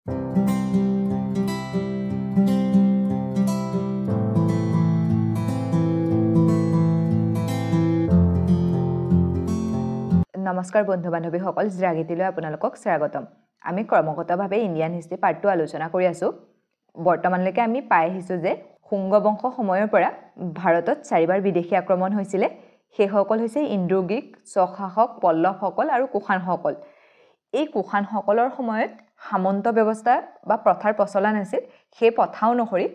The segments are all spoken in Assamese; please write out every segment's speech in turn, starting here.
নমস্কাৰ বন্ধু বান্ধৱীসকল, জিৰাগীতিলৈ আপোনালোকক স্বাগতম। আমি ক্ৰমাগতভাৱে ইণ্ডিয়ান হিষ্ট্ৰী পাৰ্ট 2 আলোচনা কৰি আছোঁ। বৰ্তমানলৈকে আমি পাই আহিছোঁ যে শুংগ বংশ সময়ৰ পৰা ভাৰতত 4বাৰ বিদেশী আক্ৰমণ হৈছিলে। সেইসকল হৈছে ইণ্ডো গ্ৰীক, স্বশাসক, পল্লৱসকল আৰু কুষাণসকল। এই কুষাণসকলৰ সময়ত সামন্ত ব্যৱস্থা বা প্ৰথাৰ প্ৰচলন আছিল। সেই প্ৰথা অনুসৰি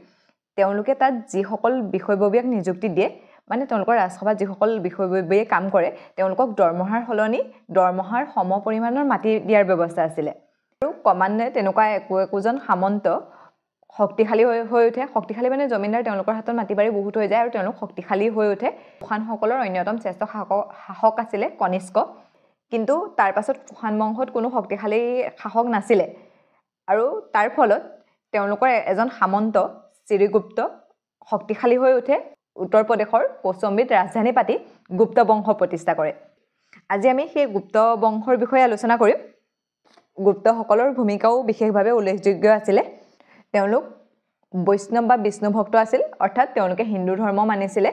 তেওঁলোকে তাত যিসকল বিষয়ববীয়াক নিযুক্তি দিয়ে, মানে তেওঁলোকৰ ৰাজসভাত যিসকল বিষয়ববীয়ে কাম কৰে, তেওঁলোকক দৰমহাৰ সলনি দৰমহাৰ সম পৰিমাণৰ মাটি দিয়াৰ ব্যৱস্থা আছিলে। আৰু ক্ৰমান্বয়ে তেনেকুৱা একোজন সামন্ত শক্তিশালী হৈ উঠে। শক্তিশালী মানে জমিনদাৰ, তেওঁলোকৰ হাতত মাটি বাৰী বহুত হৈ যায় আৰু তেওঁলোক শক্তিশালী হৈ উঠে। কুষাণসকলৰ অন্যতম শ্ৰেষ্ঠ শাসক আছিলে কনিষ্ক। কিন্তু তাৰ পাছত কুষাণ বংশত কোনো শক্তিশালী শাসক নাছিলে আৰু তাৰ ফলত তেওঁলোকৰ এজন সামন্ত শ্ৰীগুপ্ত শক্তিশালী হৈ উঠে। উত্তৰ প্ৰদেশৰ কৌশম্বীত ৰাজধানী পাতি গুপ্ত বংশ প্ৰতিষ্ঠা কৰে। আজি আমি সেই গুপ্ত বংশৰ বিষয়ে আলোচনা কৰিম। গুপ্তসকলৰ ভূমিকাও বিশেষভাৱে উল্লেখযোগ্য আছিলে। তেওঁলোক বৈষ্ণৱ বা বিষ্ণু ভক্ত আছিল, অৰ্থাৎ তেওঁলোকে হিন্দু ধৰ্ম মানিছিলে।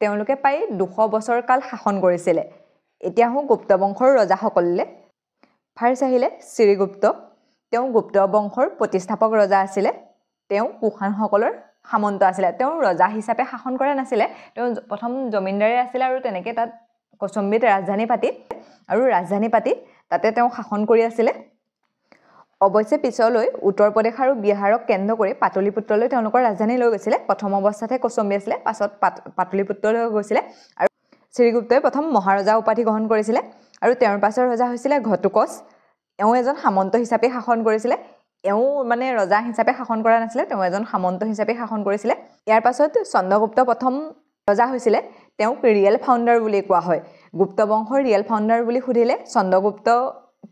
তেওঁলোকে প্ৰায় 200 বছৰ কাল শাসন কৰিছিলে। এতিয়া আহোঁ গুপ্ত বংশৰ ৰজাসকললৈ। ফাৰ্ষ্ট আহিলে শ্ৰীগুপ্ত। তেওঁ গুপ্ত বংশৰ প্ৰতিষ্ঠাপক ৰজা আছিলে। তেওঁ কুষাণসকলৰ সামন্ত আছিলে। তেওঁ ৰজা হিচাপে শাসন কৰা নাছিলে। তেওঁ প্ৰথম জমিনদাৰে আছিলে আৰু তেনেকৈ তাত কৌশম্বীত ৰাজধানী পাতি তাতে তেওঁ শাসন কৰি আছিলে। অৱশ্যে পিছলৈ উত্তৰ প্ৰদেশ আৰু বিহাৰক কেন্দ্ৰ কৰি পাটলিপুত্ৰলৈ তেওঁলোকৰ ৰাজধানী লৈ গৈছিলে। প্ৰথম অৱস্থাতে কৌশম্বী আছিলে, পাছত পাটলিপুত্ৰলৈ গৈছিলে। আৰু শ্ৰীগুপ্তই প্ৰথম মহাৰজা উপাধি গ্ৰহণ কৰিছিলে আৰু তেওঁৰ পাছৰ ৰজা হৈছিলে ঘটোৎকচ। এওঁ এজন সামন্ত হিচাপে শাসন কৰিছিলে। এওঁ মানে ৰজা হিচাপে শাসন কৰা নাছিলে, তেওঁ এজন সামন্ত হিচাপে শাসন কৰিছিলে। ইয়াৰ পাছত চন্দ্ৰগুপ্ত প্ৰথম ৰজা হৈছিলে। তেওঁক ৰিয়েল ফাউণ্ডাৰ বুলি কোৱা হয়। গুপ্ত বংশৰ ৰিয়েল ফাউণ্ডাৰ বুলি সুধিলে চন্দ্ৰগুপ্ত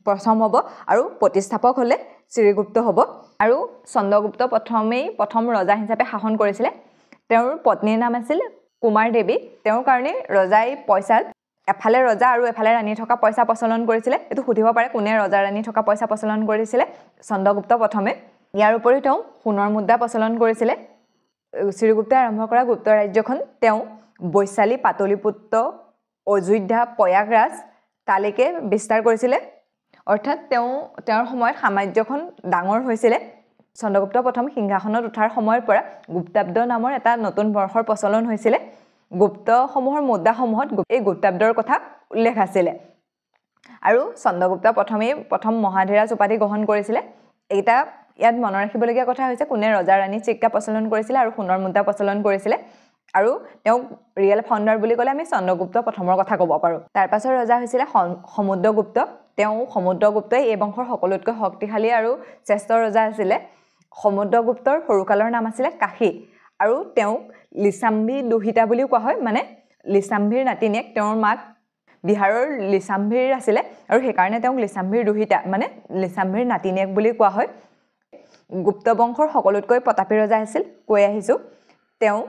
প্ৰথম হ'ব আৰু প্ৰতিষ্ঠাপক হ'লে শ্ৰীগুপ্ত হ'ব। আৰু চন্দ্ৰগুপ্ত প্ৰথম ৰজা হিচাপে শাসন কৰিছিলে। তেওঁৰ পত্নীৰ নাম আছিল কুমাৰ দেৱী। তেওঁৰ কাৰণে ৰজাই পইচাত এফালে ৰজা আৰু এফালে ৰাণী থকা পইচা প্ৰচলন কৰিছিলে। এইটো সুধিব পাৰে কোনে ৰজা ৰাণী থকা পইচা প্ৰচলন কৰিছিলে। চন্দ্ৰগুপ্ত প্ৰথমে। ইয়াৰ উপৰিও তেওঁ সোণৰ মুদ্ৰা প্ৰচলন কৰিছিলে। শ্ৰীগুপ্তই আৰম্ভ কৰা গুপ্ত ৰাজ্যখন তেওঁ বৈশালী, পাটলিপুত্ৰ, অযোধ্যা, প্ৰয়াগৰাজ তালৈকে বিস্তাৰ কৰিছিলে। অৰ্থাৎ তেওঁৰ সময়ত সাম্ৰাজ্যখন ডাঙৰ হৈছিলে। চন্দ্ৰগুপ্ত প্ৰথম সিংহাসনত উঠাৰ সময়ৰ পৰা গুপ্তাব্দ নামৰ এটা নতুন বৰ্ষৰ প্ৰচলন হৈছিলে। গুপ্তসমূহৰ মুদ্ৰাসমূহত এই গুপ্তাব্দৰ কথা উল্লেখ আছিলে। আৰু চন্দ্ৰগুপ্ত প্ৰথম মহাধীৰাজ উপাধি গ্ৰহণ কৰিছিলে। ইয়াত মনত ৰাখিবলগীয়া কথা হৈছে কোনে ৰজা ৰাণী চিক্কা প্ৰচলন কৰিছিলে আৰু সোণৰ মুদ্ৰা প্ৰচলন কৰিছিলে। আৰু তেওঁক ৰিয়েল ফাউণ্ডাৰ বুলি ক'লে আমি চন্দ্ৰগুপ্ত প্ৰথমৰ কথা ক'ব পাৰোঁ। তাৰ পাছৰ ৰজা হৈছিলে সমুদ্ৰগুপ্ত। সমুদ্ৰগুপ্তই এই বংশৰ সকলোতকৈ শক্তিশালী আৰু শ্ৰেষ্ঠ ৰজা আছিলে। সমুদ্ৰগুপ্তৰ সৰুকালৰ নাম আছিলে কাশী আৰু তেওঁক লিচাম্ভি দুহিতা বুলিও কোৱা হয়। মানে লিচাম্ভিৰ নাতিনীয়েক, তেওঁৰ মাক বিহাৰৰ লিচাম্ভিৰ আছিলে আৰু সেইকাৰণে তেওঁক লিচাম্ভিৰ দুহিতা মানে লিচাম্ভিৰ নাতিনীয়েক বুলি কোৱা হয়। গুপ্ত বংশৰ সকলোতকৈ প্ৰতাপী ৰজা আছিল, কৈ আহিছোঁ। তেওঁ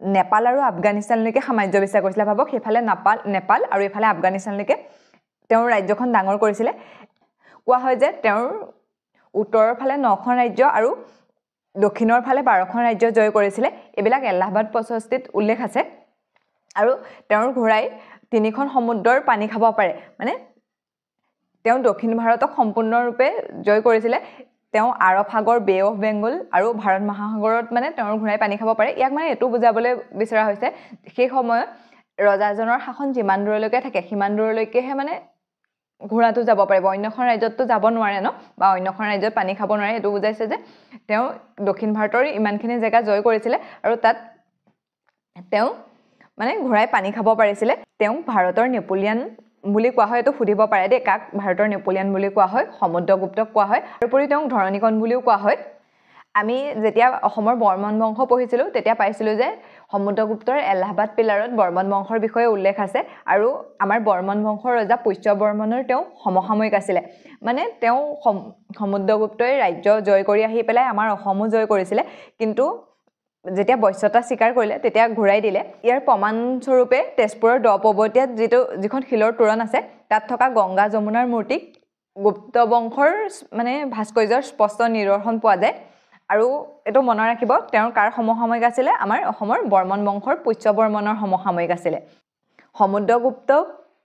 নেপাল আৰু আফগানিস্তানলৈকে সাম্ৰাজ্য বিস্তাৰ কৰিছিলে। ভাবক, সেইফালে নেপাল আৰু এইফালে আফগানিস্তানলৈকে তেওঁৰ ৰাজ্যখন ডাঙৰ কৰিছিলে। কোৱা হয় যে তেওঁৰ উত্তৰৰ ফালে 9খন ৰাজ্য আৰু দক্ষিণৰ ফালে 12খন ৰাজ্য জয় কৰিছিলে। এইবিলাক এলাহাবাদ প্ৰশস্তিত উল্লেখ আছে। আৰু তেওঁৰ ঘোঁৰাই 3খন সমুদ্ৰৰ পানী খাব পাৰে। মানে তেওঁ দক্ষিণ ভাৰতক সম্পূৰ্ণৰূপে জয় কৰিছিলে। তেওঁ আৰব সাগৰ, বে অফ বেংগল আৰু ভাৰত মহাসাগৰত মানে তেওঁৰ ঘোঁৰাই পানী খাব পাৰে। ইয়াক মানে এইটো বুজাবলৈ বিচৰা হৈছে সেই সময়ত ৰজাজনৰ শাসন যিমান দূৰলৈকে থাকে সিমান দূৰলৈকেহে মানে ঘোঁৰাটো যাব পাৰিব। অন্যখন ৰাজ্যততো যাব নোৱাৰে ন, বা অন্যখন ৰাজ্যত পানী খাব নোৱাৰে। এইটো বুজাইছে যে তেওঁ দক্ষিণ ভাৰতৰ ইমানখিনি জেগা জয় কৰিছিলে আৰু তাত তেওঁ মানে ঘোঁৰাই পানী খাব পাৰিছিলে। তেওঁক ভাৰতৰ নেপোলিয়ন বুলি কোৱা হয়। এইটো সুধিব পাৰে দেই, কাক ভাৰতৰ নেপোলিয়ন বুলি কোৱা হয়। সমুদ্ৰগুপ্তক কোৱা হয়। তাৰোপৰি তেওঁক ধৰণীকণ বুলিও কোৱা হয়। আমি যেতিয়া অসমৰ বৰ্মন বংশ পঢ়িছিলোঁ তেতিয়া পাইছিলোঁ যে সমুদ্ৰগুপ্তৰ এলাহাবাদ পিলাৰত বৰ্মন বংশৰ বিষয়ে উল্লেখ আছে। আৰু আমাৰ বৰ্মন বংশৰ ৰজা পুষ্য বৰ্মনৰ তেওঁ সমসাময়িক আছিলে। মানে তেওঁ সমুদ্ৰগুপ্তই ৰাজ্য জয় কৰি আহি পেলাই আমাৰ অসমো জয় কৰিছিলে, কিন্তু যেতিয়া বশ্যতা স্বীকাৰ কৰিলে তেতিয়া ঘূৰাই দিলে। ইয়াৰ প্ৰমাণস্বৰূপে তেজপুৰৰ দ পৰ্বতীয়াত যিখন শিলৰ তোৰণ আছে তাত থকা গংগা যমুনাৰ মূৰ্তিক গুপ্ত বংশৰ মানে ভাস্কৰ্যৰ স্পষ্ট নিদৰ্শন পোৱা যায় আৰু এইটো মনত ৰাখিব তেওঁৰ কাৰ সমসাময়িক আছিলে আমাৰ অসমৰ বৰ্মন বংশৰ পুষ্য বৰ্মনৰ সমসাময়িক আছিলে সমুদ্ৰগুপ্ত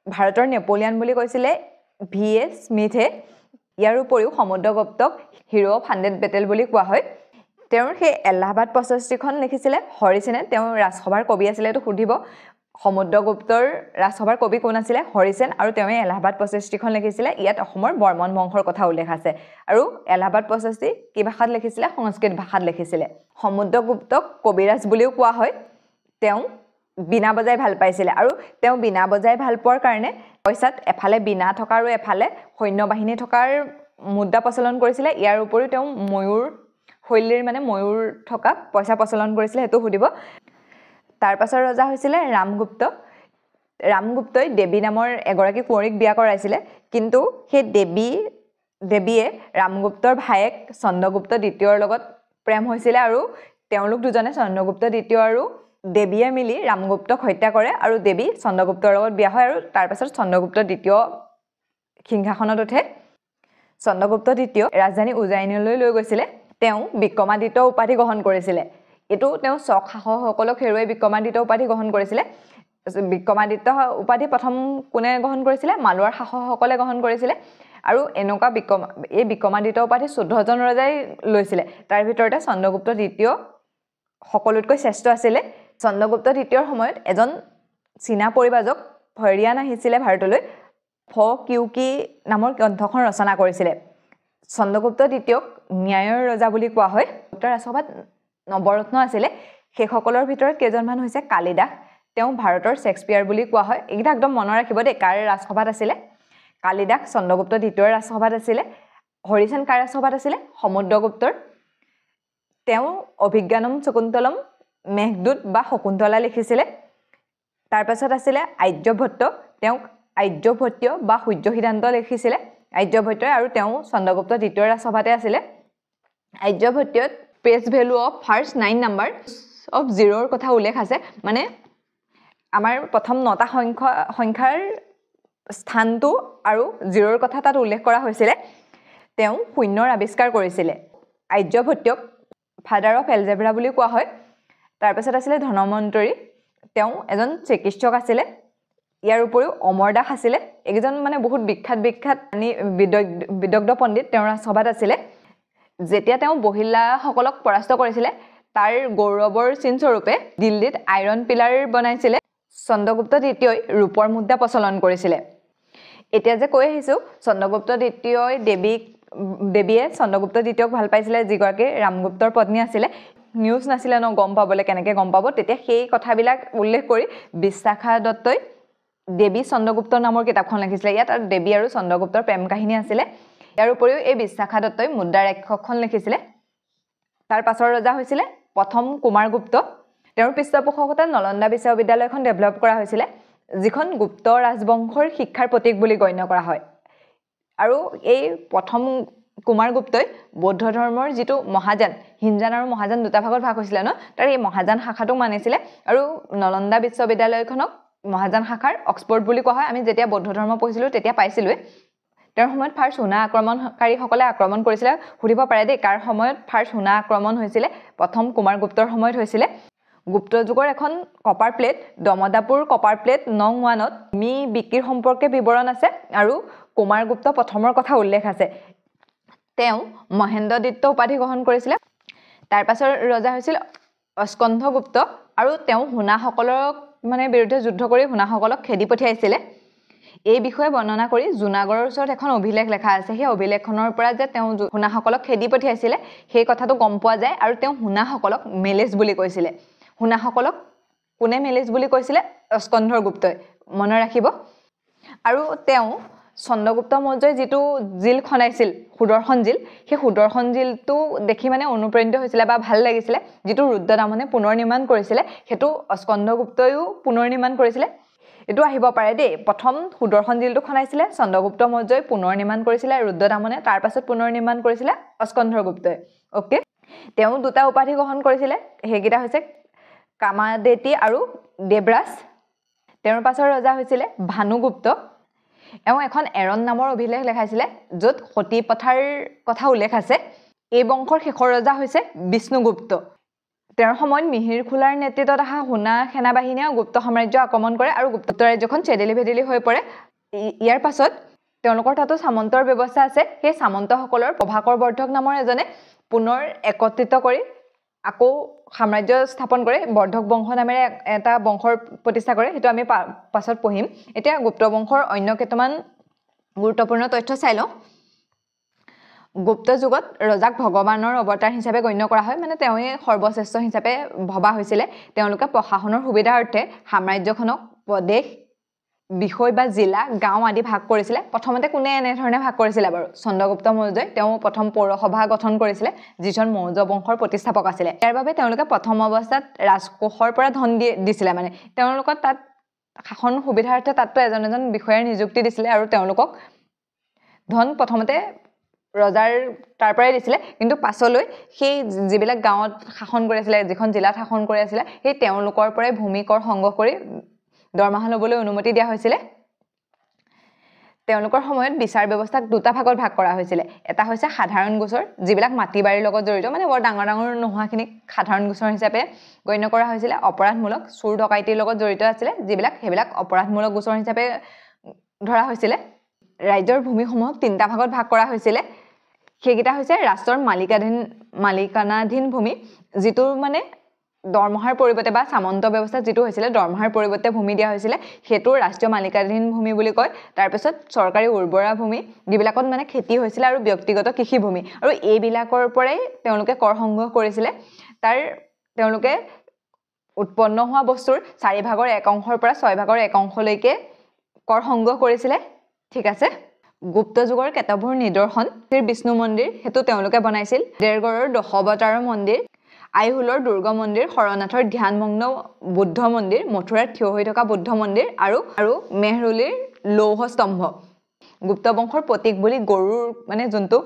ভাৰতৰ নেপোলিয়ন বুলি কৈছিলে VA স্মিথে ইয়াৰ উপৰিও সমুদ্ৰগুপ্তক হিৰো অফ 100 বেটেল বুলি কোৱা হয় তেওঁৰ সেই এলাহাবাদ 65খন লিখিছিলে হৰিসেনে তেওঁ ৰাজসভাৰ কবি আছিলে এটো সুধিব সমুদ্ৰগুপ্তৰ ৰাজসভাৰ কবি কোন আছিলে হৰিসেন আৰু তেওঁ এলাহাবাদ 65খন লিখিছিলে ইয়াত অসমৰ বৰ্মন বংশৰ কথা উল্লেখ আছে আৰু এলাহাবাদ 65 কি ভাষাত লিখিছিলে সংস্কৃত ভাষাত লিখিছিলে সমুদ্ৰগুপ্তক কবিৰাজ বুলিও কোৱা হয় তেওঁ বিনা বজাই ভাল পাইছিলে আৰু তেওঁ বিনা বজাই ভাল পোৱাৰ কাৰণে পইচাত এফালে বিনা থকা আৰু এফালে সৈন্য বাহিনী থকাৰ মুদ্ৰা প্ৰচলন কৰিছিলে ইয়াৰ উপৰিও তেওঁ ময়ূৰ শৈলীৰ মানে ময়ূৰ থকা পইচা প্ৰচলন কৰিছিলে হেতু সুধিব তাৰ পাছৰ ৰজা হৈছিলে ৰামগুপ্তই দেৱী নামৰ এগৰাকী কুঁৱৰীক বিয়া কৰাইছিলে কিন্তু সেই দেৱীয়ে ৰামগুপ্তৰ ভায়েক চন্দ্ৰগুপ্ত দ্বিতীয়ৰ লগত প্ৰেম হৈছিলে আৰু তেওঁলোক দুজনে চন্দ্ৰগুপ্ত দ্বিতীয় আৰু দেৱীয়ে মিলি ৰামগুপ্তক হত্যা কৰে আৰু দেৱী চন্দ্ৰগুপ্তৰ লগত বিয়া হয় আৰু তাৰ পাছত চন্দ্ৰগুপ্ত দ্বিতীয় সিংহাসনত উঠে চন্দ্ৰগুপ্ত দ্বিতীয় ৰাজধানী উজ্জয়িনীলৈ লৈ গৈছিলে তেওঁ বিক্ৰমাদিত্য উপাধি গ্ৰহণ কৰিছিলে এটো তেওঁ শক শাসকসকলক হেৰুৱাই বিক্ৰমাদিত্য উপাধি গ্ৰহণ কৰিছিলে বিক্ৰমাদিত্য উপাধি প্ৰথম কোনে গ্ৰহণ কৰিছিলে মালৱাৰ শাসকসকলে গ্ৰহণ কৰিছিলে আৰু এনেকুৱা বিক্ৰমাদিত্য উপাধি 14 জন ৰজাই লৈছিলে তাৰ ভিতৰতে চন্দ্ৰগুপ্ত দ্বিতীয় সকলোতকৈ শ্ৰেষ্ঠ আছিলে চন্দ্ৰগুপ্ত দ্বিতীয়ৰ সময়ত এজন চীনা পৰিবাজক ফৰিয়ান আহিছিলে ভাৰতলৈ কিউকি নামৰ গ্ৰন্থখন ৰচনা কৰিছিলে চন্দ্ৰগুপ্ত দ্বিতীয়ক ন্যায়ৰ ৰজা বুলি কোৱা হয় উত্তৰ ৰাজসভাত নৱৰত্ন আছিলে সেইসকলৰ ভিতৰত কেইজনমান হৈছে কালিদাস তেওঁ ভাৰতৰ শেক্সপিয়াৰ বুলি কোৱা হয় এইটা একদম মনত ৰাখিব দেই কাৰ ৰাজসভাত আছিলে কালিদাস চন্দ্ৰগুপ্ত দ্বিতীয়ৰ ৰাজসভাত আছিলে হৰিসেন কাৰ ৰাজসভাত আছিলে সমুদ্ৰগুপ্তৰ তেওঁ অভিজ্ঞানম শকুন্তলম মেঘদূত বা শকুন্তলা লিখিছিলে তাৰ পাছত আছিলে আৰ্যভট্ট তেওঁ আৰ্যভট্ট বা সূৰ্য সিদ্ধান্ত লিখিছিলে আৰ্যভট্ট আৰু তেওঁ চন্দ্ৰগুপ্ত দ্বিতীয়ৰ ৰাজসভাতে আছিলে আৰ্যভট্টত page value of first 9 number of 0ৰ কথা উল্লেখ আছে মানে আমাৰ প্ৰথম 9টা সংখ্যাৰ স্থানটো আৰু 0ৰ কথা তাত উল্লেখ কৰা হৈছিলে তেওঁ শূন্যৰ আৱিষ্কাৰ কৰিছিলে আৰ্যভট্টক ফাদাৰ অফ এলজেব্ৰা বুলি কোৱা হয় তাৰ পাছত আছিলে ধনমন্ত্ৰী তেওঁ এজন চিকিৎসক আছিলে ইয়াৰ উপৰিও অমৰ দাস আছিলে একজন মানে বহুত বিখ্যাত বিদগ্ধ পণ্ডিত তেওঁৰ সভাত আছিলে যেতিয়া তেওঁ বহিলাসকলক পৰাস্ত কৰিছিলে তাৰ গৌৰৱৰ চিন স্বৰূপে দিল্লীত আইৰন পিলাৰ বনাইছিলে চন্দ্ৰগুপ্ত দ্বিতীয়ই ৰূপৰ মুদ্ৰা প্ৰচলন কৰিছিলে এতিয়া যে কৈ আহিছো চন্দ্ৰগুপ্ত দ্বিতীয়ই দেৱীয়ে চন্দ্ৰগুপ্ত দ্বিতীয়ক ভাল পাইছিলে যিগৰাকী ৰামগুপ্তৰ পত্নী আছিলে নিউজ নাছিলে ন গম পাবলে কেনেকে গম পাব তেতিয়া সেই কথাবিলাক উল্লেখ কৰি বিশ্বাখা দত্তই দেৱী চন্দ্ৰগুপ্ত নামৰ কিতাপখন লিখিছিলে ইয়াত আৰু দেৱী আৰু চন্দ্ৰগুপ্তৰ প্ৰেম কাহিনী আছিলে ইয়াৰ উপৰিও এই বিশ্বাখা দত্তই মুদ্ৰা ৰাক্ষসখন লিখিছিলে তাৰ পাছৰ ৰজা হৈছিলে প্ৰথম কুমাৰগুপ্ত তেওঁৰ পৃষ্ঠপোষকতাত নলন্দা বিশ্ববিদ্যালয়খন ডেভেলপ কৰা হৈছিলে যিখন গুপ্ত ৰাজবংশৰ শিক্ষাৰ প্ৰতীক বুলি গণ্য কৰা হয় আৰু এই প্ৰথম কুমাৰগুপ্তই বৌদ্ধ ধৰ্মৰ যিটো মহাযান হিনযান আৰু মহাযান দুটা ভাগত ভাগ হৈছিলে ন তাৰ এই মহাযান শাখাটো মানিছিলে আৰু নলন্দা বিশ্ববিদ্যালয়খনক মহাযান শাখাৰ অক্সফোৰ্ড বুলি কোৱা হয় আমি যেতিয়া বৌদ্ধ ধৰ্ম পঢ়িছিলো তেতিয়া পাইছিলো তেওঁৰ সময়ত ফাৰ্ষ্ট হুনা আক্ৰমণকাৰীসকলে আক্ৰমণ কৰিছিলে সুধিব পাৰে দেই কাৰ সময়ত ফাৰ্ষ্ট হুনা আক্ৰমণ হৈছিলে প্ৰথম কুমাৰগুপ্তৰ সময়ত হৈছিলে গুপ্ত যুগৰ এখন কপাৰ প্লেট দমদাপুৰ কপাৰ প্লেট নং 1ত মি বিক্ৰীৰ সম্পৰ্কে বিৱৰণ আছে আৰু কুমাৰগুপ্ত প্ৰথমৰ কথা উল্লেখ আছে তেওঁ মহেন্দ্ৰদিত্য উপাধি গ্ৰহণ কৰিছিলে তাৰ পাছৰ ৰজা হৈছিল স্কন্ধগুপ্ত আৰু তেওঁ হুনাসকলক মানে বিৰুদ্ধে যুদ্ধ কৰি হুনাসকলক খেদি পঠিয়াইছিলে এই বিষয়ে বৰ্ণনা কৰি জুনাগড়ৰ ওচৰত এখন অভিলেখ লেখা আছে সেই অভিলেখখনৰ পৰা যে তেওঁ হুনাসকলক খেদি পঠিয়াইছিলে সেই কথাটো গম পোৱা যায় আৰু তেওঁ হুনাসকলক মেলেজ বুলি কৈছিলে হুনাসকলক কোনে মেলেজ বুলি কৈছিলে স্কন্ধগুপ্তই মনত ৰাখিব আৰু তেওঁ চন্দ্ৰগুপ্ত মৌৰ্যই যিটো জিল খনাইছিল সুদৰ্শন জিল সেই সুদৰ্শন জিলটো দেখি মানে অনুপ্ৰাণিত হৈছিলে বা ভাল লাগিছিলে যিটো ৰুদ্ৰদামনে পুনৰ নিৰ্মাণ কৰিছিলে হেতু স্কন্ধগুপ্তইও পুনৰ নিৰ্মাণ কৰিছিলে এটো আহিব পাৰে দেই প্ৰথম সুদৰ্শন জিলটো খনাইছিলে চন্দ্ৰগুপ্ত মৌৰ্যই পুনৰ নিৰ্মাণ কৰিছিলে ৰুদ্ৰদামনে তাৰ পাছত পুনৰ নিৰ্মাণ কৰিছিলে স্কন্ধগুপ্তই ওকে তেওঁ দুটা উপাধি গ্ৰহণ কৰিছিলে হেগিটা হৈছে কামাদেতি আৰু দেৱৰাজ তেওঁৰ পাছৰ ৰজা হৈছিলে ভানুগুপ্ত এওঁ এখন এৰণ নামৰ অভিলেখ লেখাইছিলে য'ত সতী প্ৰথাৰ কথা উল্লেখ আছে এই বংশৰ শেষৰ ৰজা হৈছে বিষ্ণুগুপ্ত তেওঁৰ সময়ত মিহিৰ খোলাৰ নেতৃত্বত অহা হুনা সেনাবাহিনীয়ে গুপ্ত সাম্ৰাজ্য আক্ৰমণ কৰে আৰু গুপ্ত ৰাজ্যখন চেদেলি ভেদেলি হৈ পৰে ইয়াৰ পাছত তেওঁলোকৰ তাতো সামন্তৰ ব্যৱস্থা আছে সেই সামন্তসকলৰ প্ৰভাকৰ বৰ্ধক নামৰ এজনে পুনৰ একত্ৰিত কৰি আকৌ সাম্ৰাজ্য স্থাপন কৰে বৰ্ধক বংশ নামেৰে এটা বংশৰ প্ৰতিষ্ঠা কৰে সেইটো আমি পাছত পঢ়িম এতিয়া গুপ্ত বংশৰ অন্য কেইটামান গুৰুত্বপূৰ্ণ তথ্য চাই লওঁ গুপ্ত যুগত ৰজাক ভগৱানৰ অৱতাৰ হিচাপে গণ্য কৰা হয় মানে তেওঁৱে সৰ্বশ্ৰেষ্ঠ হিচাপে ভবা হৈছিলে তেওঁলোকে প্ৰশাসনৰ সুবিধাৰ্থে সাম্ৰাজ্যখনক প্ৰদেশ বিষয় বা জিলা গাঁও আদি ভাগ কৰিছিলে প্ৰথমতে কোনে এনে ধৰণে ভাগ কৰিছিলে বাৰু চন্দ্ৰগুপ্ত মৌৰ্যই তেওঁ প্ৰথম পৌৰসভা গঠন কৰিছিলে যিজন মৌৰ্য বংশৰ প্ৰতিষ্ঠাপক আছিলে ইয়াৰ বাবে তেওঁলোকে প্ৰথম অৱস্থাত ৰাজকোষৰ পৰা ধন দিছিলে মানে তেওঁলোকক তাত শাসন সুবিধাৰ্থে তাতটো এজন বিষয়াৰ নিযুক্তি দিছিলে আৰু তেওঁলোকক ধন প্ৰথমতে ৰজাৰ তাৰ পৰাই দিছিলে কিন্তু পাছলৈ সেই যিবিলাক গাঁৱত শাসন কৰি আছিলে যিখন জিলাত শাসন কৰি আছিলে সেই তেওঁলোকৰ পৰাই ভূমি কৰ সংগ্ৰহ কৰি দৰমহা ল'বলৈ অনুমতি দিয়া হৈছিলে তেওঁলোকৰ সময়ত বিচাৰ ব্যৱস্থাক দুটা ভাগত ভাগ কৰা হৈছিলে এটা হৈছে সাধাৰণ গোচৰ যিবিলাক মাটি বাৰীৰ লগত জড়িত মানে বৰ ডাঙৰ ডাঙৰ নোহোৱাখিনিক সাধাৰণ গোচৰ হিচাপে গণ্য কৰা হৈছিলে অপৰাধমূলক চুৰ ডকাইতিৰ লগত জড়িত আছিলে যিবিলাক সেইবিলাক অপৰাধমূলক গোচৰ হিচাপে ধৰা হৈছিলে ৰাজ্যৰ ভূমিসমূহক তিনিটা ভাগত ভাগ কৰা হৈছিলে সেইকেইটা হৈছে ৰাষ্ট্ৰৰ মালিকানাধীন ভূমি যিটো মানে দৰমহাৰ পৰিৱৰ্তে বা সামন্ত ব্যৱস্থাত যিটো হৈছিলে দৰমহাৰ পৰিৱৰ্তে ভূমি দিয়া হৈছিলে সেইটো ৰাষ্ট্ৰীয় মালিকাধীন ভূমি বুলি কয় তাৰপিছত চৰকাৰী উৰ্বৰা ভূমি যিবিলাকত মানে খেতি হৈছিলে আৰু ব্যক্তিগত কৃষি ভূমি আৰু এইবিলাকৰ পৰাই তেওঁলোকে কৰ সংগ্ৰহ কৰিছিলে তাৰ তেওঁলোকে উৎপন্ন হোৱা বস্তুৰ 4/1 পৰা 6/1 কৰ সংগ্ৰহ কৰিছিলে ঠিক আছে গুপ্ত যুগৰ কেতবোৰ নিদৰ্শন শ্ৰী বিষ্ণু মন্দিৰ হেতু তেওঁলোকে বনাইছিল দেৰগড়ৰ দশাৱতাৰ মন্দিৰ আইহুলৰ দুৰ্গ মন্দিৰ শৰণাথৰ ধ্যানমগ্ন বুদ্ধ মন্দিৰ মথুৰাত থিয় হৈ থকা বুদ্ধ মন্দিৰ আৰু মেহৰুলিৰ লৌহ স্তম্ভ গুপ্ত বংশৰ প্ৰতীক বুলি গৰুৰ মানে যোনটো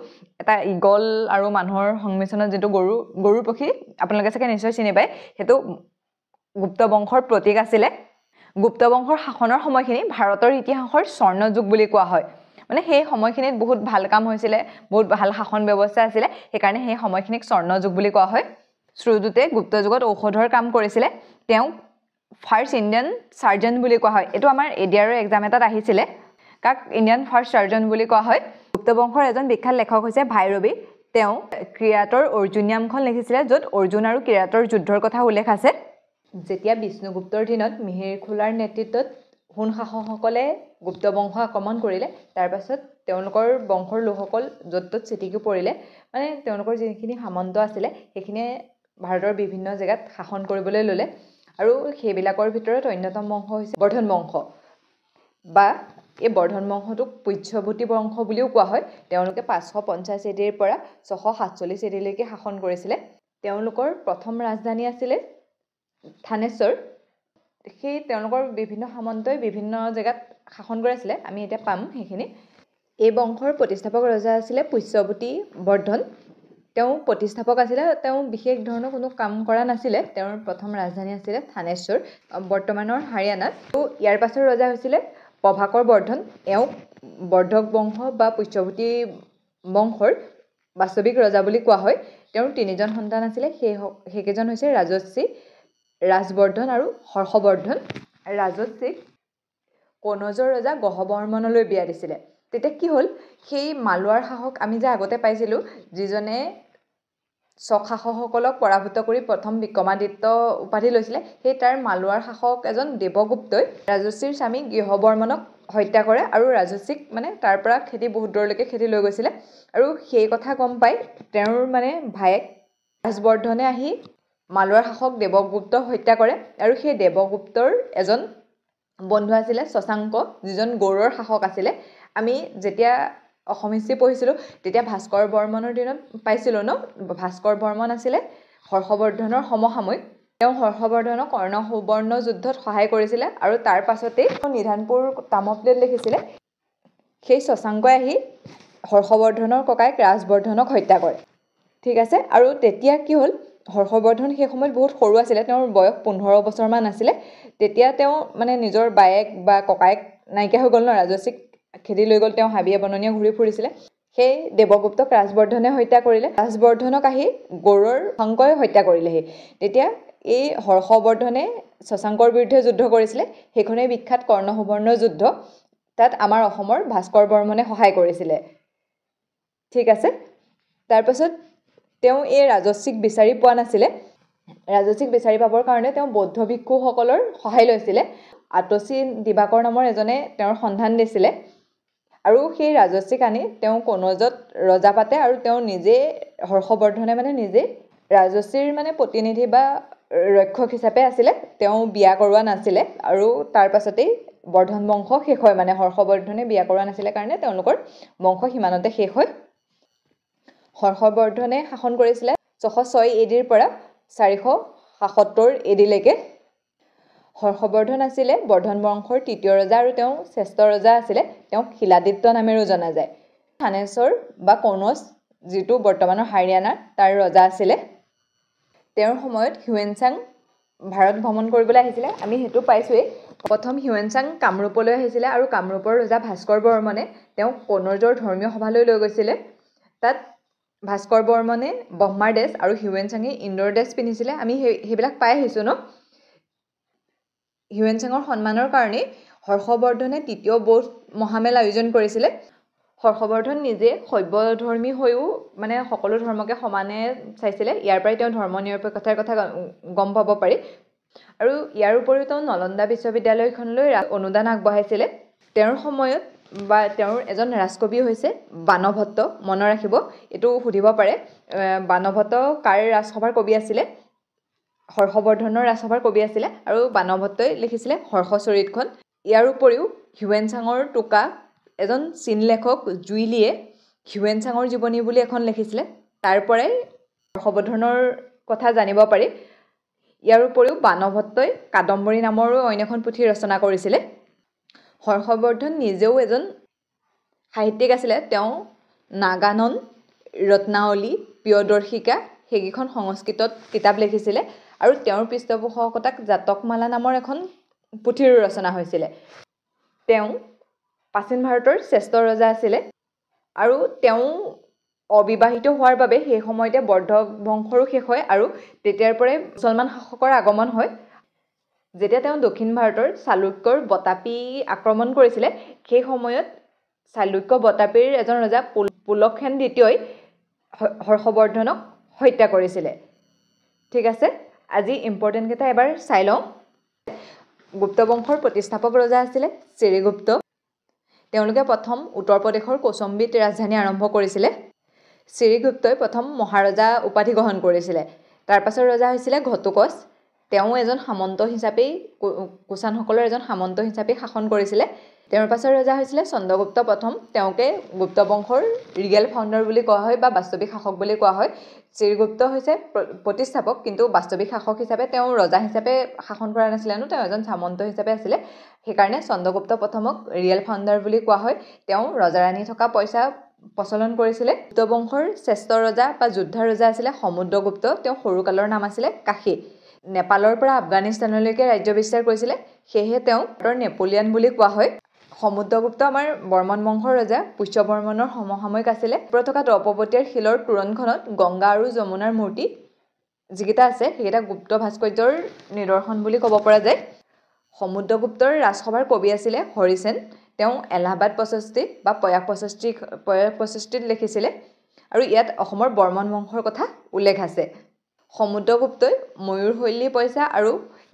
এটা ইগল আৰু মানুহৰ সংমিশ্ৰণত যেটো গৰুৰ পক্ষী আপোনালোকে চাগে নিশ্চয় চিনি পায় হেতু গুপ্ত বংশৰ প্ৰতীক আছিলে গুপ্ত বংশৰ শাসনৰ সময়খিনি ভাৰতৰ ইতিহাসৰ স্বৰ্ণ যুগ বুলি কোৱা হয় মানে সেই সময়খিনিত বহুত ভাল কাম হৈছিলে বহুত ভাল শাসন ব্যৱস্থা আছিলে সেইকাৰণে সেই সময়খিনিক স্বৰ্ণ যুগ বুলি কোৱা হয় শ্ৰীযুতে গুপ্ত যুগত ঔষধৰ কাম কৰিছিলে তেওঁ ফাৰ্ষ্ট ইণ্ডিয়ান সাৰ্জন বুলি কোৱা হয় এটো আমাৰ এডিআৰৰ এক্সাম এটাত আহিছিলে কাক ইণ্ডিয়ান ফাৰ্ষ্ট সাৰ্জন বুলি কোৱা হয় গুপ্ত বংশৰ এজন বিখ্যাত লেখক হৈছে ভাইৰবী তেওঁ কিৰাতৰ অৰ্জুনিয়ামখন লিখিছিলে য'ত অৰ্জুন আৰু কিৰাতৰ যুদ্ধৰ কথা উল্লেখ আছে যেতিয়া বিষ্ণুগুপ্তৰ দিনত মিহিৰ খোলাৰ নেতৃত্বত হুন শাসকসকলে গুপ্ত বংশ আক্ৰমণ কৰিলে তাৰ পাছত তেওঁলোকৰ বংশৰ লোকসকল য'ত চিটিকি পৰিলে মানে তেওঁলোকৰ যিখিনি সামন্ত আছিলে সেইখিনিয়ে ভাৰতৰ বিভিন্ন জেগাত শাসন কৰিবলৈ ল'লে আৰু সেইবিলাকৰ ভিতৰত অন্যতম বংশ হৈছে বৰ্ধন বংশ বা এই বৰ্ধন বংশটোক পুষ্যভূতি বংশ বুলিও কোৱা হয় তেওঁলোকে 550 এডিৰ পৰা 647 এডিলৈকে শাসন কৰিছিলে তেওঁলোকৰ প্ৰথম ৰাজধানী আছিলে থানেশ্বৰ সেই তেওঁলোকৰ বিভিন্ন সামন্তই বিভিন্ন জেগাত শাসন কৰিছিলে আমি এতিয়া পাম সেইখিনি এই বংশৰ প্ৰতিষ্ঠাপক ৰজা আছিলে পুষ্যভূতি বৰ্ধন তেওঁ প্ৰতিষ্ঠাপক আছিলে তেওঁ বিশেষ ধৰণৰ কোনো কাম কৰা নাছিলে তেওঁৰ প্ৰথম ৰাজধানী আছিলে থানেশ্বৰ বৰ্তমানৰ হাৰিয়ানাত আৰু ইয়াৰ পাছৰ ৰজা হৈছিলে প্ৰভাকৰ বৰ্ধন এওঁ বৰ্ধক বংশ বা পুষ্যভূতি বংশৰ বাস্তৱিক ৰজা বুলি কোৱা হয় তেওঁৰ তিনিজন সন্তান আছিলে সেইকেইজন হৈছে ৰাজশ্ৰী ৰাজবৰ্ধন আৰু হৰ্ষবৰ্ধন ৰাজশ্ৰীক কনৌজৰ ৰজা গহবৰ্মনলৈ বিয়া দিছিলে তেতিয়া কি হ'ল সেই মালোৱাৰ শাসক আমি যে আগতে পাইছিলোঁ যিজনে শক শাসকসকলক পৰাভূত কৰি প্ৰথম বিক্ৰমাদিত্য উপাধি লৈছিলে সেই তাৰ মালোৱাৰ শাসক এজন দেৱগুপ্তই ৰাজশ্ৰীৰ স্বামী গৃহবৰ্মনক হত্যা কৰে আৰু ৰাজশ্ৰীক মানে তাৰ পৰা খেতি বহুত দূৰলৈকে খেতি লৈ গৈছিলে আৰু সেই কথা গম পাই তেওঁৰ মানে ভায়েক ৰাজবৰ্ধনে আহি মালোৱাৰ শাসক দেৱগুপ্তক হত্যা কৰে আৰু সেই দেৱগুপ্তৰ এজন বন্ধু আছিলে শশাংক যিজন গৌড়ৰ শাসক আছিলে আমি যেতিয়া অসম হিষ্ট্ৰী পঢ়িছিলোঁ তেতিয়া ভাস্কৰ বৰ্মনৰ দিনত পাইছিলোঁ ন ভাস্কৰ বৰ্মন আছিলে হৰ্ষবৰ্ধনৰ সমসাময়িক তেওঁ হৰ্ষবৰ্ধনক কৰ্ণ সুবৰ্ণ যুদ্ধত সহায় কৰিছিলে আৰু তাৰ পাছতেই নিধানপুৰ তামপ্লেট লিখিছিলে সেই শশাংকই আহি হৰ্ষবৰ্ধনৰ ককায়েক ৰাজবৰ্ধনক হত্যা কৰে ঠিক আছে আৰু তেতিয়া কি হ'ল হৰ্ষবৰ্ধন সেই সময়ত বহুত সৰু আছিলে তেওঁৰ বয়স 15 বছৰমান আছিলে তেতিয়া তেওঁ মানে নিজৰ বায়েক বা ককায়েক নাইকিয়া হৈ গ'ল ন ৰাজশ্ৰীক খেদি লৈ গ'ল তেওঁ হাবিয়ে বননীয়ে ঘূৰি ফুৰিছিলে সেই দেৱগুপ্তক ৰাজবৰ্ধনে হত্যা কৰিলে ৰাজবৰ্ধনক আহি গৌড়ৰ শংকৰে হত্যা কৰিলেহি তেতিয়া এই হৰ্ষবৰ্ধনে শশাংকৰ বিৰুদ্ধে যুদ্ধ কৰিছিলে সেইখনেই বিখ্যাত কৰ্ণসুবৰ্ণ যুদ্ধ তাত আমাৰ অসমৰ ভাস্কৰ বৰ্মনে সহায় কৰিছিলে ঠিক আছে তাৰপিছত তেওঁ এই ৰাজস্বীক বিচাৰি পোৱা নাছিলে ৰাজস্বীক বিচাৰি পাবৰ কাৰণে তেওঁ বৌদ্ধ ভিক্ষুসকলৰ সহায় লৈছিলে আতচী দিবাকৰ নামৰ এজনে তেওঁৰ সন্ধান দিছিলে আৰু সেই ৰাজস্বীক আনি তেওঁ কনৌজত ৰজা পাতে আৰু তেওঁ নিজে হৰ্ষবৰ্ধনে মানে নিজে ৰাজস্বীৰ মানে প্ৰতিনিধি বা ৰক্ষক হিচাপে আছিলে তেওঁ বিয়া কৰোৱা নাছিলে আৰু তাৰ পাছতেই বৰ্ধন বংশ শেষ হয় মানে হৰ্ষবৰ্ধনে বিয়া কৰোৱা নাছিলে কাৰণে তেওঁলোকৰ বংশ সিমানতে শেষ হয় হৰ্ষবৰ্ধনে শাসন কৰিছিলে 606 এডিৰ পৰা 477 এডিলৈকে হৰ্ষবৰ্ধন আছিলে বৰ্ধন বংশৰ তৃতীয় ৰজা আৰু তেওঁ শ্ৰেষ্ঠ ৰজা আছিলে তেওঁক শিলাদিত্য নামেৰেও জনা যায় থানেশ্বৰ বা কনৌজ যিটো বৰ্তমানৰ হাৰিয়ানাৰ তাৰ ৰজা আছিলে তেওঁৰ সময়ত হিউৱেনচাং ভাৰত ভ্ৰমণ কৰিবলৈ আহিছিলে আমি হেতু পাইছোৱে প্ৰথম হিউৱেনচাং কামৰূপলৈ আহিছিলে আৰু কামৰূপৰ ৰজা ভাস্কৰ বৰ্মনে তেওঁক কনৌজৰ ধৰ্মীয় সভালৈ লৈ গৈছিলে তাত ভাস্কৰ বৰ্মনে ব্ৰহ্মাৰ ড্ৰেছ আৰু হিউৱেনচাঙে ইন্দ্ৰৰ ড্ৰেছ পিন্ধিছিলে আমি সেইবিলাক পাই আহিছোঁ ন হিউৱেনচাঙৰ সন্মানৰ কাৰণে হৰ্ষবৰ্ধনে তৃতীয় বৌদ্ধ মহামেল আয়োজন কৰিছিলে হৰ্ষবৰ্ধন নিজে সভ্যধৰ্মী হৈও মানে সকলো ধৰ্মকে সমানে চাইছিলে ইয়াৰ পৰাই তেওঁ ধৰ্ম নিৰপেক্ষতাৰ কথা গম পাব পাৰি আৰু ইয়াৰ উপৰিও তেওঁ নলন্দা বিশ্ববিদ্যালয়খনলৈ অনুদান আগবঢ়াইছিলে তেওঁৰ সময়ত বা তেওঁৰ এজন ৰাজকবি হৈছে বানভট্ট মনত ৰাখিব এইটো সুধিব পাৰে বানভট্ট কাৰ ৰাজসভাৰ কবি আছিলে হৰ্ষবৰ্ধনৰ ৰাজসভাৰ কবি আছিলে আৰু বানভট্টই লিখিছিলে হৰ্ষচৰিতখন ইয়াৰ উপৰিও হিউৱেনচাঙৰ টোকা এজন চীন লেখক জুইলিয়ে হিউৱেনচাঙৰ জীৱনী বুলি এখন লিখিছিলে তাৰ পৰাই হৰ্ষবৰ্ধনৰ কথা জানিব পাৰি ইয়াৰ উপৰিও বানভট্টই কাদম্বৰী নামৰো অন্য এখন পুথি ৰচনা কৰিছিলে হৰ্ষবৰ্ধন নিজেও এজন সাহিত্যিক আছিলে তেওঁ নাগানন ৰত্নাৱলী প্ৰিয়দৰ্শিকা সেইকেইখন সংস্কৃতত কিতাপ লিখিছিলে আৰু তেওঁৰ পৃষ্ঠপোষকতাত জাতকমালা নামৰ এখন পুথিৰ ৰচনা হৈছিলে তেওঁ প্ৰাচীন ভাৰতৰ শ্ৰেষ্ঠ ৰজা আছিলে আৰু তেওঁ অবিবাহিত হোৱাৰ বাবে সেই সময়তে বৌদ্ধ বংশৰো শেষ হয় আৰু তেতিয়াৰ পৰাই মুছলমান শাসকৰ আগমন হয় যেতিয়া তেওঁ দক্ষিণ ভাৰতৰ চালুক্যৰ বতাপী আক্ৰমণ কৰিছিলে সেই সময়ত চালুক্য বতাপীৰ এজন ৰজা পুলকেশন দ্বিতীয়ই হৰ্ষবৰ্ধনক হত্যা কৰিছিলে ঠিক আছে আজি ইম্পৰ্টেণ্ট কেইটা এবাৰ চাই লওঁ গুপ্ত বংশৰ প্ৰতিষ্ঠাপক ৰজা আছিলে শ্ৰীগুপ্ত তেওঁলোকে প্ৰথম উত্তৰ প্ৰদেশৰ কৌশম্বীত ৰাজধানী আৰম্ভ কৰিছিলে শ্ৰীগুপ্তই প্ৰথম মহাৰজা উপাধি গ্ৰহণ কৰিছিলে তাৰ পাছৰ ৰজা হৈছিলে ঘটুকচ তেওঁ এজন সামন্ত হিচাপে কুশানসকলৰ এজন সামন্ত হিচাপে শাসন কৰিছিলে তেওঁৰ পাছৰ ৰজা হৈছিলে চন্দ্ৰগুপ্ত প্ৰথম তেওঁকে গুপ্ত বংশৰ ৰিগেল ফাউণ্ডাৰ বুলি কোৱা হয় বা বাস্তৱিক শাসক বুলি কোৱা হয় শ্ৰীগুপ্ত হৈছে প্ৰতিষ্ঠাপক কিন্তু বাস্তৱিক শাসক হিচাপে তেওঁ ৰজা হিচাপে শাসন কৰা নাছিলে তেওঁ এজন সামন্ত হিচাপে আছিলে সেইকাৰণে চন্দ্ৰগুপ্ত প্ৰথমক ৰিয়েল ফাউণ্ডাৰ বুলি কোৱা হয় তেওঁ ৰজাৰাণী থকা পইচা প্ৰচলন কৰিছিলে গুপ্ত বংশৰ শ্ৰেষ্ঠ ৰজা বা যোদ্ধা ৰজা আছিলে সমুদ্ৰগুপ্ত তেওঁ সৰুকালৰ নাম আছিলে কাশী নেপালৰ পৰা আফগানিস্তানলৈকে ৰাজ্য বিস্তাৰ কৰিছিলে সেয়েহে তেওঁ নেপোলিয়ান বুলি কোৱা হয় সমুদ্ৰগুপ্ত আমাৰ বৰ্মন বংশৰ ৰজা পুষ্য বৰ্মনৰ সমসাময়িক আছিলে ওপৰত থকা দ্ৰৌপদীৰ শিলৰ তোৰণখনত গংগা আৰু যমুনাৰ মূৰ্তি যিকেইটা আছে সেইকেইটা গুপ্ত ভাস্কৰ্যৰ নিদৰ্শন বুলি ক'ব পৰা যায় সমুদ্ৰগুপ্তৰ ৰাজসভাৰ কবি আছিলে হৰিসেন তেওঁ এলাহাবাদ প্ৰশস্তি বা প্ৰয়াগ প্ৰশস্তিত লিখিছিলে আৰু ইয়াত অসমৰ বৰ্মন বংশৰ কথা উল্লেখ আছে সমুদ্ৰগুপ্তই ময়ূৰশৈলী পইচা আৰু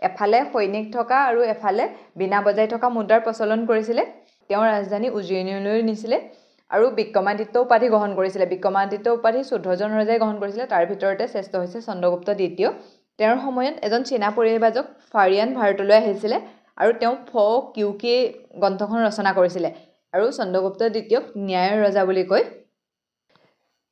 এফালে সৈনিক থকা আৰু এফালে বিনা বজাই থকা মুদ্ৰাৰ প্ৰচলন কৰিছিলে তেওঁ ৰাজধানী উজ্জয়িনীলৈ নিছিলে আৰু বিক্ৰমাদিত্য উপাধি গ্ৰহণ কৰিছিলে বিক্ৰমাদিত্য উপাধি 14জন ৰজাই গ্ৰহণ কৰিছিলে তাৰ ভিতৰতে শ্ৰেষ্ঠ হৈছে চন্দ্ৰগুপ্ত দ্বিতীয় তেওঁৰ সময়ত এজন চীনা পৰিব্ৰাজক ফাৰিয়ান ভাৰতলৈ আহিছিলে আৰু তেওঁ কিউকি গ্ৰন্থখন ৰচনা কৰিছিলে আৰু চন্দ্ৰগুপ্ত দ্বিতীয়ক ন্যায়ৰ ৰজা বুলি কয়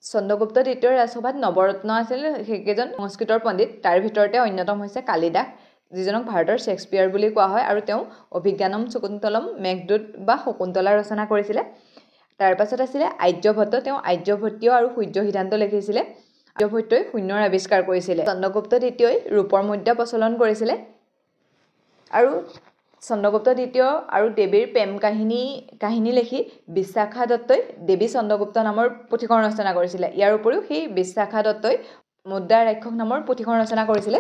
চন্দ্ৰগুপ্ত দ্বিতীয়ৰ ৰাজসভাত নৱৰত্ন আছিল সেইকেইজন সংস্কৃতৰ পণ্ডিত তাৰ ভিতৰতে অন্যতম হৈছে কালিদাস যিজনক ভাৰতৰ শেক্সপিয়াৰ বুলি কোৱা হয় আৰু তেওঁ অভিজ্ঞানম শকুন্তলম মেঘদূত বা শকুন্তলা ৰচনা কৰিছিলে তাৰ পাছত আছিলে আৰ্যভট্ট তেওঁ আৰ্যভট্টীয় আৰু সূৰ্য সিদ্ধান্ত লিখিছিলে আৰ্যভট্টই শূন্যৰ আৱিষ্কাৰ কৰিছিলে চন্দ্ৰগুপ্ত দ্বিতীয়ই ৰূপৰ মুদ্ৰা প্ৰচলন কৰিছিলে আৰু চন্দ্ৰগুপ্ত দ্বিতীয় আৰু দেৱীৰ প্ৰেম কাহিনী লিখি বিশ্বাখা দত্তই দেৱী চন্দ্ৰগুপ্ত নামৰ পুথিখন ৰচনা কৰিছিলে। ইয়াৰ উপৰিও সেই বিশ্বাখা দত্তই মুদ্ৰা ৰাক্ষস নামৰ পুথিখন ৰচনা কৰিছিলে।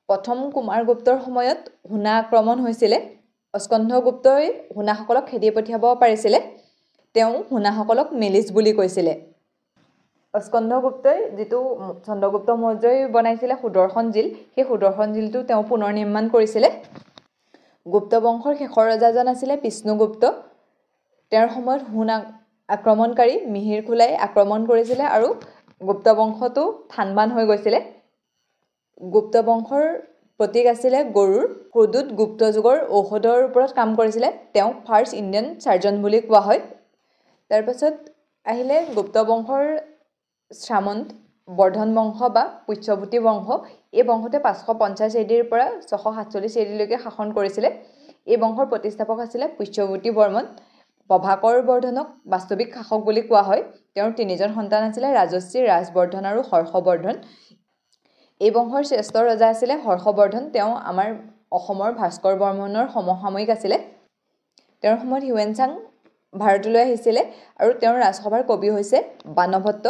প্ৰথম কুমাৰগুপ্তৰ সময়ত হুনা আক্ৰমণ হৈছিলে। স্কন্ধগুপ্তই হুনাসকলক খেদি পঠিয়াব পাৰিছিলে। তেওঁ হুনাসকলক মেলিছ বুলি কৈছিলে। স্কন্ধগুপ্তই যিটো চন্দ্ৰগুপ্ত মৌৰ্যই বনাইছিলে সুদৰ্শন জিল, সেই সুদৰ্শন জিলটো তেওঁ পুনৰ নিৰ্মাণ কৰিছিলে। গুপ্ত বংশৰ শেষৰ ৰজাজন আছিলে বিষ্ণুগুপ্ত। তেওঁৰ সময়ত হুন আক্ৰমণকাৰী মিহিৰ খোলাই আক্ৰমণ কৰিছিলে আৰু গুপ্ত বংশটো থানবান হৈ গৈছিলে। গুপ্ত বংশৰ প্ৰতীক আছিলে গৰুৰ। ক্ৰোধত গুপ্ত যুগৰ ঔষধৰ ওপৰত কাম কৰিছিলে। তেওঁক ফাৰ্ষ্ট ইণ্ডিয়ান চাৰ্জন বুলি কোৱা হয়। তাৰপাছত আহিলে গুপ্ত বংশৰ শ্ৰামন্ত বৰ্ধন বংশ বা পুষ্যভূতি বংশ। এই বংশতে 550 AD ৰ পৰা 647 AD লৈকে শাসন কৰিছিলে। এই বংশৰ প্ৰতিষ্ঠাপক আছিলে পুষ্যভূতি বৰ্মন। প্ৰভাকৰ বৰ্ধনক বাস্তৱিক শাসক বুলি কোৱা হয়। তেওঁৰ 3জন সন্তান আছিলে ৰাজশ্ৰী, ৰাজবৰ্ধন আৰু হৰ্ষবৰ্ধন। এই বংশৰ শ্ৰেষ্ঠ ৰজা আছিলে হৰ্ষবৰ্ধন। তেওঁ আমাৰ অসমৰ ভাস্কৰ বৰ্মনৰ সমসাময়িক আছিলে। তেওঁৰ সময়ত হিউৱেন চাং ভাৰতলৈ আহিছিলে আৰু তেওঁৰ ৰাজসভাৰ কবি হৈছে বাণভট্ট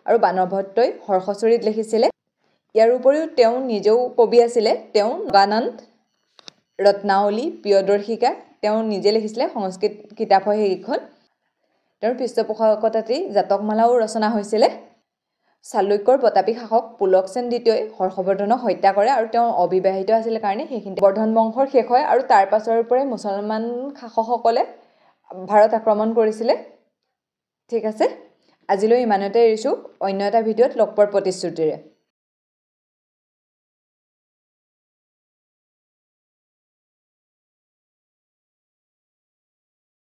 আৰু বাণভট্টই হৰ্ষচৰিত লিখিছিলে। ইয়াৰ উপৰিও তেওঁ নিজেও কবি আছিলে। তেওঁ নগানন্দ, ৰত্নাৱলী, প্ৰিয়দৰ্শিকা তেওঁ নিজে লিখিছিলে। সংস্কৃত কিতাপ হয় সেইকেইখন। তেওঁৰ পৃষ্ঠপোষকতাতেই জাতকমালাও ৰচনা হৈছিলে। চালুক্যৰ প্ৰতাপী শাসক পুলকসেন দ্বিতীয়ই হৰ্ষবৰ্ধনক হত্যা কৰে আৰু তেওঁ অবিবাহিত আছিল কাৰণে সেইখিনি বৰ্ধন বংশৰ শেষ হয় আৰু তাৰ পাছৰ পৰাই মুছলমান শাসকসকলে ভাৰত আক্ৰমণ কৰিছিলে। ঠিক আছে, আজিলৈ ইমানতে এৰিছোঁ। অন্য এটা ভিডিঅ'ত লগ পোৱাৰ প্ৰতিশ্ৰুতিৰে।